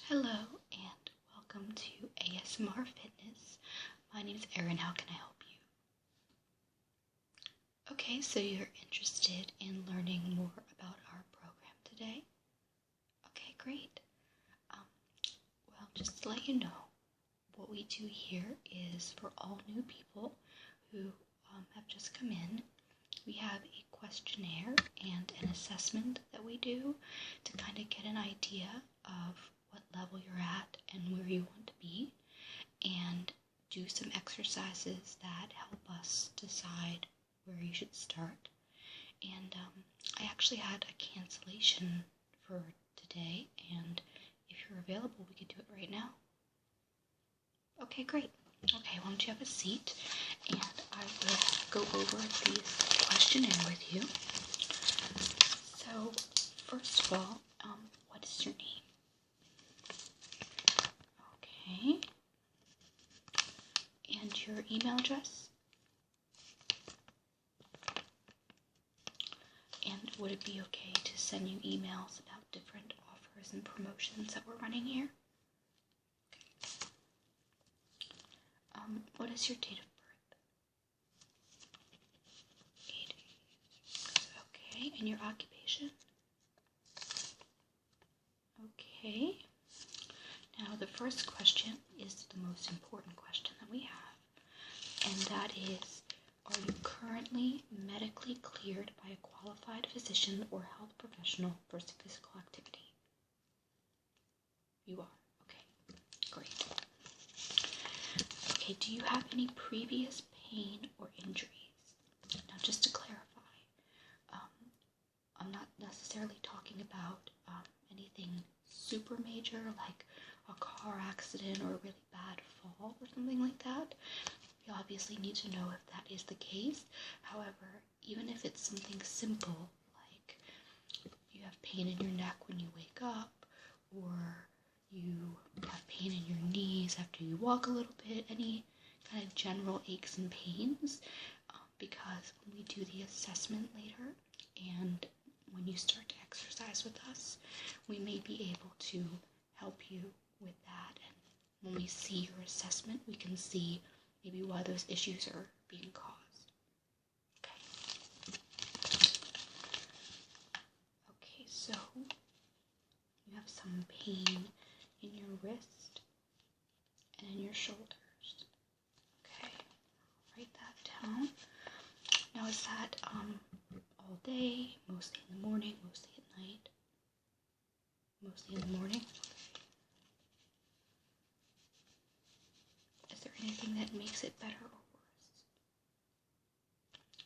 Hello and welcome to ASMR Fitness. My name is Erin. How can I help you? Okay, so you're interested in learning more about our program today? Okay, great. Well, just to let you know, what we do here is for all new people who have just come in, we have a questionnaire and an assessment that we do to kind of get an idea of what level you're at and where you want to be, and do some exercises that help us decide where you should start. And I actually had a cancellation for today, and if you're available, we could do it right now. Okay, great. Okay, why don't you have a seat, and I will go over this questionnaire with you. So, first of all, what is your name? Okay. And your email address? And would it be okay to send you emails about different offers and promotions that we're running here? Okay. What is your date of birth? 86. Okay. And your occupation? Okay. Now, the first question is the most important question that we have, and that is, are you currently medically cleared by a qualified physician or health professional for physical activity? You are. Okay, great. Okay, do you have any previous pain or injuries? Now, just to clarify, I'm not necessarily talking about anything super major like a car accident or a really bad fall or something like that. You obviously need to know if that is the case. However, even if it's something simple, like you have pain in your neck when you wake up, or you have pain in your knees after you walk a little bit, any kind of general aches and pains, because when we do the assessment later and when you start to exercise with us, we may be able to help you with that. And when we see your assessment, we can see maybe why those issues are being caused. Okay, so you have some pain in your wrist and in your shoulders. Okay, write that down. Now, is that all day, mostly in the morning, mostly at night? Mostly in the morning? Is there anything that makes it better or worse?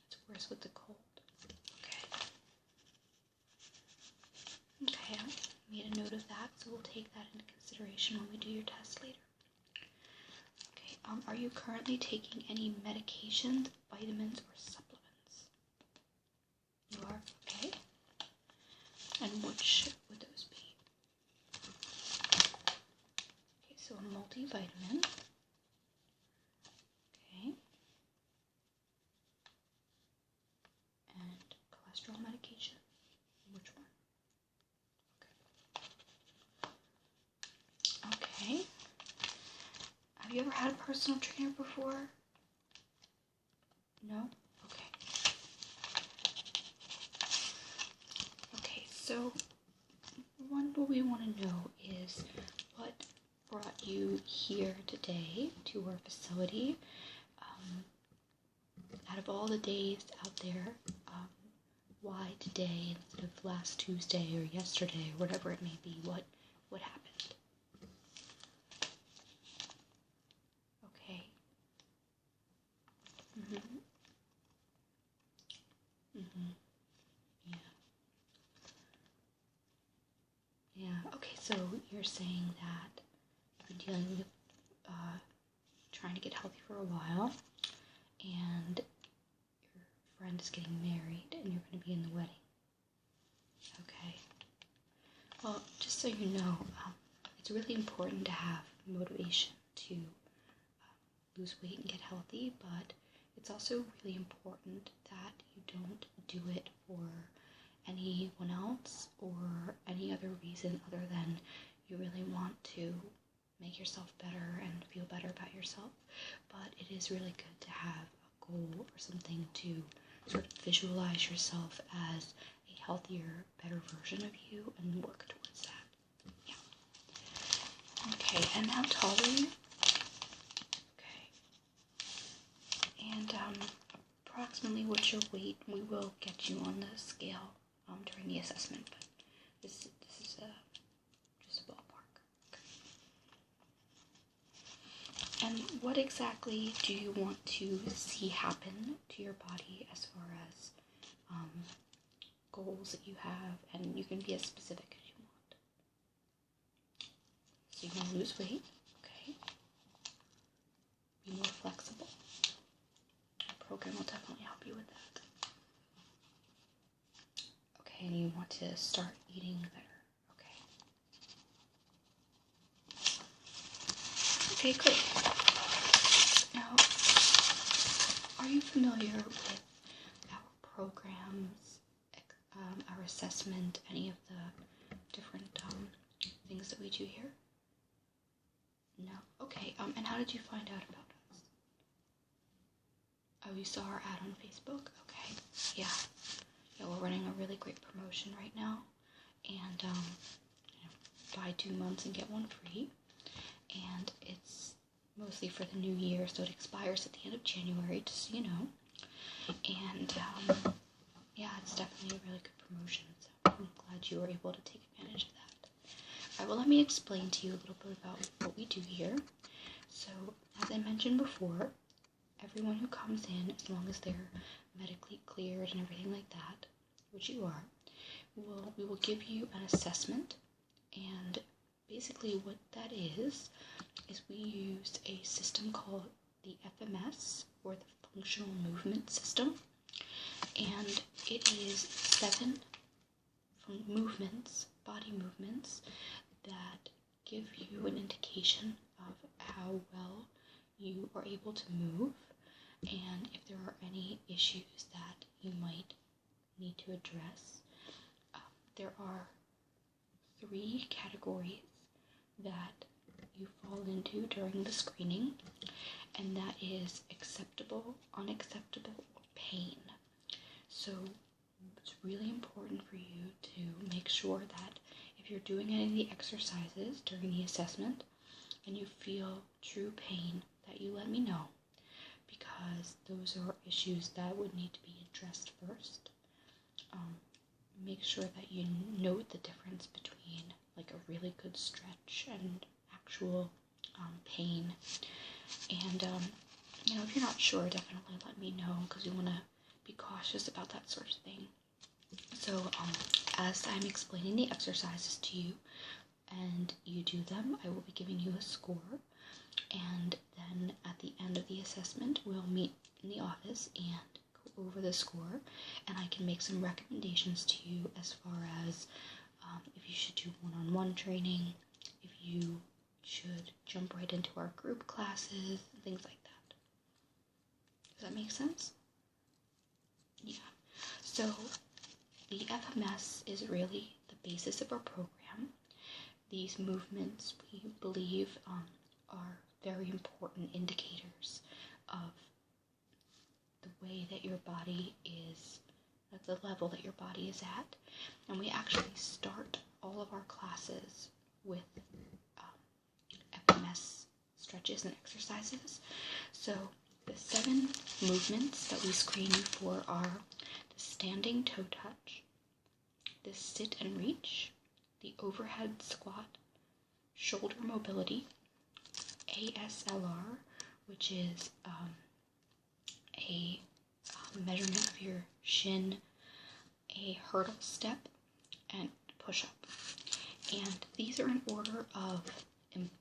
It's worse with the cold. Okay, I made a note of that, so we'll take that into consideration when we do your test later. Okay, are you currently taking any medications, vitamins, or supplements? You are? Okay. And which would those be? Okay, so a multivitamin. Okay. And cholesterol medication. Which one? Okay. Have you ever had a personal trainer before? No? Okay. Okay, so what we want to know is what brought you here today to our facility. Out of all the days out there, why today instead of last Tuesday or yesterday or whatever it may be? What happened? Okay. Yeah. Okay, so you're saying that you've been dealing with trying to get healthy for a while, and your friend is getting married, and you're going to be in the wedding. Okay. Well, just so you know, it's really important to have motivation to lose weight and get healthy, but it's also really important that you don't do it for anyone else or any other reason other than you really want to make yourself better and feel better about yourself, but it is really good to have a goal or something to sort of visualize yourself as a healthier, better version of you and work towards that. Yeah. Okay, and how tall are you? Okay. And approximately what's your weight? We will get you on the scale during the assessment, but this is just a ballpark. Okay. And what exactly do you want to see happen to your body as far as goals that you have? And you can be as specific as you want. So you want to lose weight, okay? Be more flexible. Our program will definitely help you with that. Okay, and you want to start eating better, okay? Okay, great. Now, are you familiar with our programs, our assessment, any of the different things that we do here? No? Okay, and how did you find out about us? Oh, you saw our ad on Facebook? Okay, yeah. Yeah, we're running a really great promotion right now, and buy 2 months and get 1 free, and it's mostly for the new year, so it expires at the end of January, just so you know, and yeah, it's definitely a really good promotion, so I'm glad you were able to take advantage of that. Alright, well, let me explain to you a little bit about what we do here. So, as I mentioned before, everyone who comes in, as long as they're medically cleared and everything like that, which you are, we will give you an assessment, and basically what that is we use a system called the FMS, or the Functional Movement System, and it is 7 movements, body movements, that give you an indication of how well you are able to move, and if there are any issues that you might need to address. There are 3 categories that you fall into during the screening, and that is acceptable, unacceptable, or pain. So it's really important for you to make sure that if you're doing any of the exercises during the assessment and you feel true pain, that you let me know, because those are issues that would need to be addressed first. Make sure that you note the difference between like a really good stretch and actual pain. And if you're not sure, definitely let me know, because we want to be cautious about that sort of thing. So as I'm explaining the exercises to you and you do them, I will be giving you a score, and then at the end of the assessment we'll meet in the office and go over the score, and I can make some recommendations to you as far as if you should do one-on-one training, if you should jump right into our group classes, things like that. Does that make sense? Yeah. So the FMS is really the basis of our program. These movements, we believe, are very important indicators of the way that your body is, at the level that your body is at. And we actually start all of our classes with FMS stretches and exercises. So the 7 movements that we screen you for are the standing toe touch, the sit and reach, the overhead squat, shoulder mobility, ASLR, which is a measurement of your shin, a hurdle step, and push-up. And these are in order of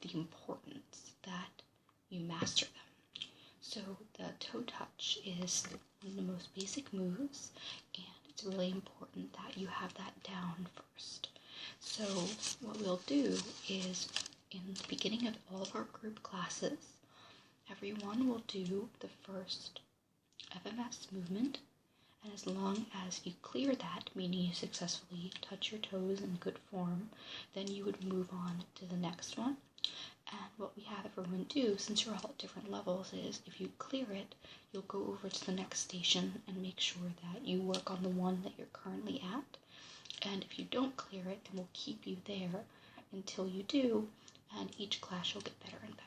the importance that you master them. So the toe touch is one of the most basic moves, and it's really important that you have that down first. So what we'll do is, in the beginning of all of our group classes, everyone will do the first FMS movement, And as long as you clear that, meaning you successfully touch your toes in good form, then you would move on to the next one. And what we have everyone do, since you're all at different levels, is if you clear it, you'll go over to the next station and make sure that you work on the one that you're currently at. And if you don't clear it, then we'll keep you there until you do, and each class you'll get better and better.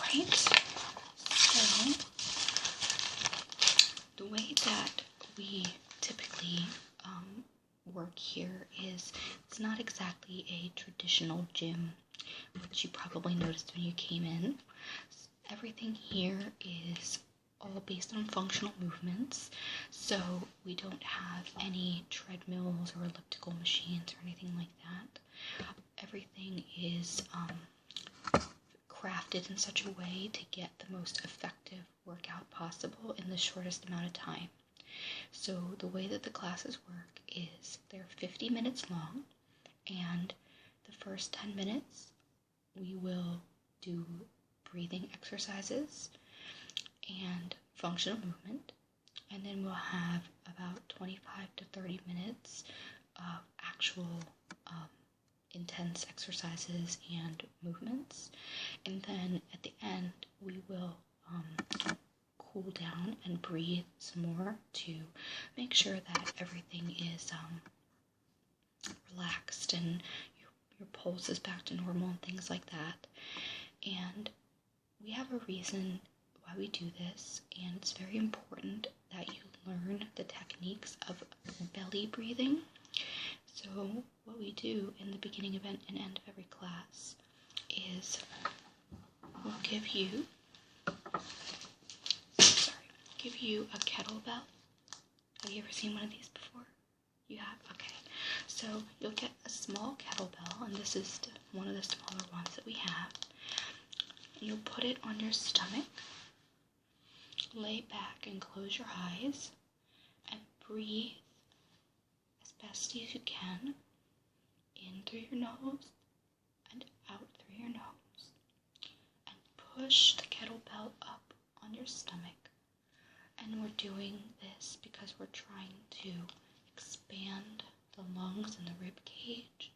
Alright, so the way that we typically work here is it's not exactly a traditional gym, which you probably noticed when you came in. Everything here is all based on functional movements, so we don't have any treadmills or elliptical machines or anything like that. Everything is crafted in such a way to get the most effective workout possible in the shortest amount of time. So the way that the classes work is they're 50 minutes long, and the first 10 minutes we will do breathing exercises and functional movement, and then we'll have about 25 to 30 minutes of actual intense exercises and movements, and then at the end we will cool down and breathe some more to make sure that everything is relaxed and your pulse is back to normal and things like that. And we have a reason why we do this, and it's very important that you learn the techniques of belly breathing. So what we do in the beginning of and end of every class is we'll give you a kettlebell. Have you ever seen one of these before? You have? Okay. So you'll get a small kettlebell, and this is one of the smaller ones that we have. And you'll put it on your stomach, lay back and close your eyes, and breathe as best as you can, in through your nose and out through your nose. And push the kettlebell up on your stomach. And we're doing this because we're trying to expand the lungs and the rib cage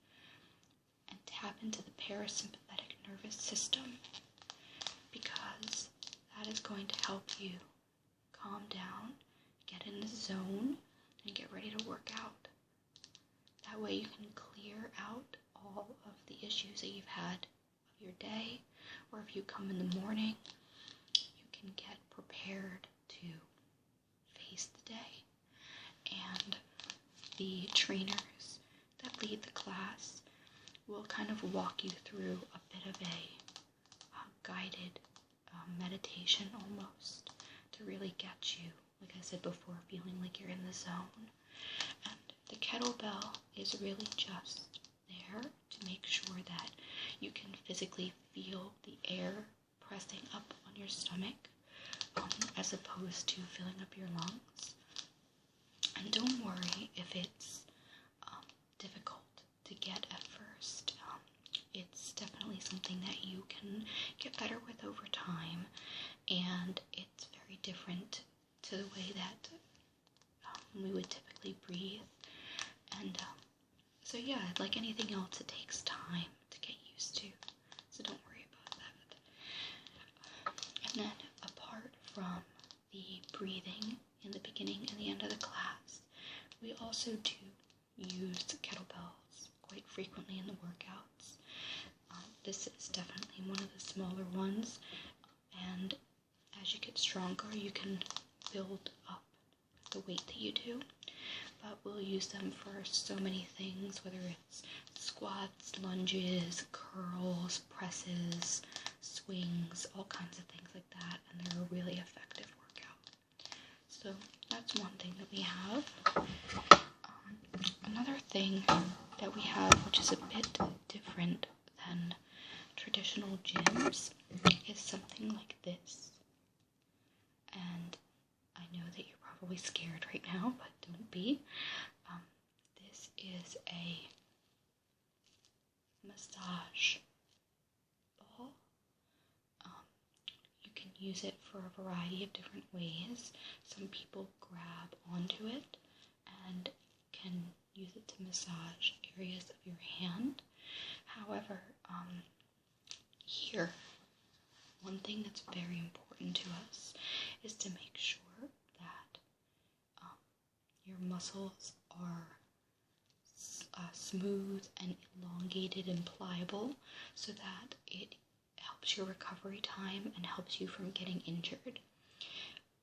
and tap into the parasympathetic nervous system, because that is going to help you calm down, get in the zone, and get ready to work out. That way you can clear out all of the issues that you've had of your day, or if you come in the morning, you can get prepared to face the day. And the trainers that lead the class will kind of walk you through a bit of a guided meditation almost, to really get you, like I said before, feeling like you're in the zone. And the kettlebell is really just there to make sure that you can physically feel the air pressing up on your stomach, as opposed to filling up your lungs. And don't worry if it's difficult to get at first. It's definitely something that you can get better with over time, and it's very different to the way that we would typically breathe. And so yeah, like anything else, it takes time to get used to, so don't worry about that. And then apart from the breathing in the beginning and the end of the class, we also do use kettlebells quite frequently in the workouts. This is definitely one of the smaller ones, and as you get stronger, you can build up the weight that you do. But we'll use them for so many things, whether it's squats, lunges, curls, presses, swings, all kinds of things like that, and they're a really effective workout. So that's one thing that we have. Another thing that we have, which is a bit different than traditional gyms, is something like this. And I know that you're probably scared right now, but don't be. This is a massage ball. You can use it for a variety of different ways. Some people grab onto it and can use it to massage areas of your hand. However, here, one thing that's very important to us is to make sure that your muscles are smooth and elongated and pliable, so that it helps your recovery time and helps you from getting injured.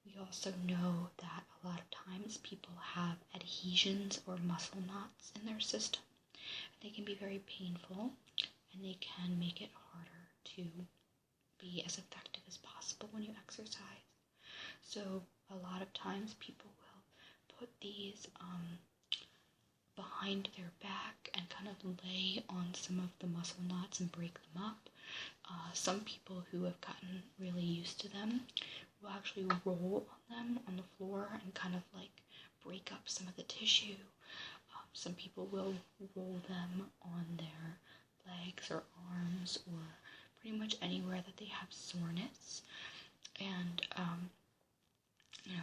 We also know that a lot of times people have adhesions or muscle knots in their system. They can be very painful, and they can make it harder to be as effective as possible when you exercise. So a lot of times people will put these behind their back and kind of lay on some of the muscle knots and break them up. Some people who have gotten really used to them will actually roll on them on the floor and kind of like break up some of the tissue. Some people will roll them on their legs or arms or pretty much anywhere that they have soreness. And,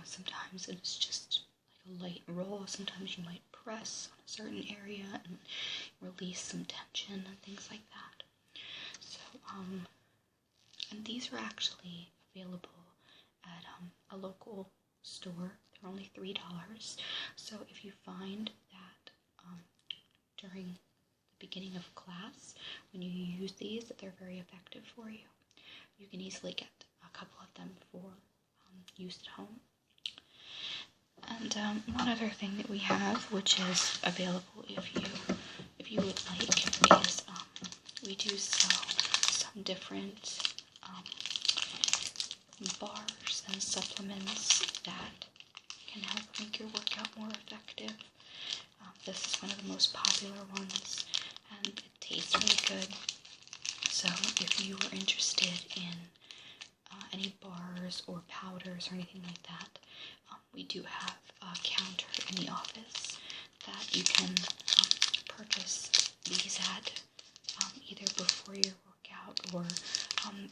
sometimes it's just like a light roll. Sometimes you might press on a certain area and release some tension and things like that. So, and these are actually available at a local store. They're only $3. So if you find that during the beginning of class, when you use these, that they're very effective for you, you can easily get a couple of them for use at home. And one other thing that we have, which is available if you would like, is we do sell some different bars and supplements that can help make your workout more effective. This is one of the most popular ones, and it tastes really good. So if you are interested in any bars or powders or anything like that, we do have a counter in the office that you can purchase these at either before your workout, or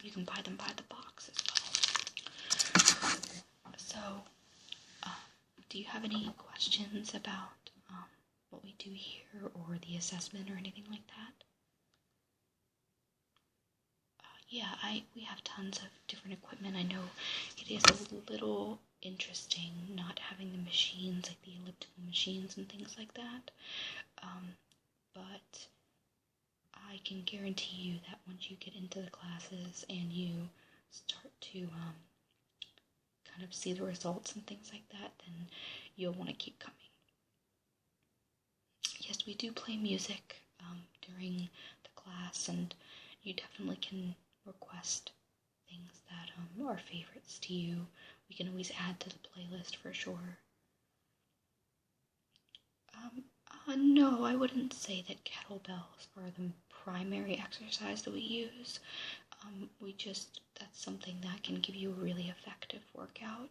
you can buy them by the box as well. So, do you have any questions about what we do here or the assessment or anything like that? We have tons of different equipment. I know it is a little interesting not having the machines, like the elliptical machines and things like that, but I can guarantee you that once you get into the classes and you start to kind of see the results and things like that, then you'll want to keep coming. Yes, we do play music during the class, and you definitely can request things that are favorites to you. We can always add to the playlist for sure. No, I wouldn't say that kettlebells are the primary exercise that we use. That's something that can give you a really effective workout.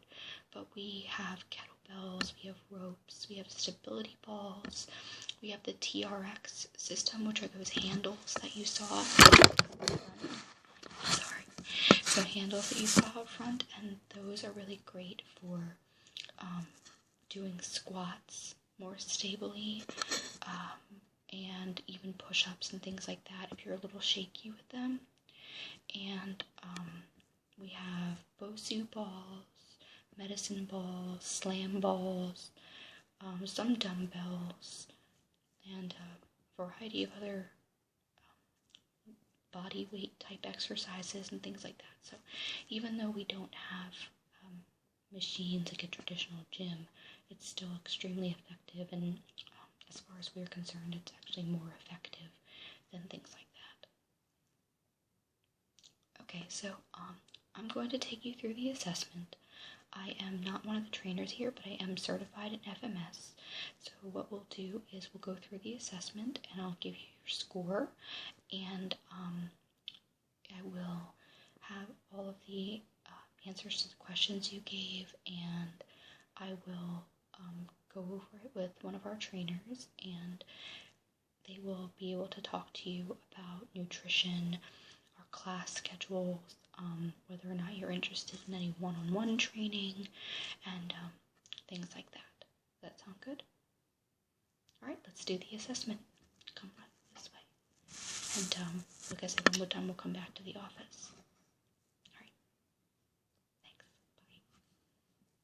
But we have kettlebells, we have ropes, we have stability balls, we have the TRX system, which are those handles that you saw. So handles that you saw up front, and those are really great for doing squats more stably, and even push-ups and things like that if you're a little shaky with them. And we have BOSU balls, medicine balls, slam balls, some dumbbells, and a variety of other body weight type exercises and things like that. So even though we don't have machines like a traditional gym, it's still extremely effective, and as far as we're concerned, it's actually more effective than things like that. Okay, so I'm going to take you through the assessment. I am not one of the trainers here, but I am certified in FMS. So what we'll do is we'll go through the assessment, and I'll give you your score, and I will have all of the answers to the questions you gave, and I will go over it with one of our trainers, and they will be able to talk to you about nutrition, our class schedules, whether or not you're interested in any one-on-one training and things like that. Does that sound good? All right, let's do the assessment. Come on this way. And like I said, one more time, we'll come back to the office.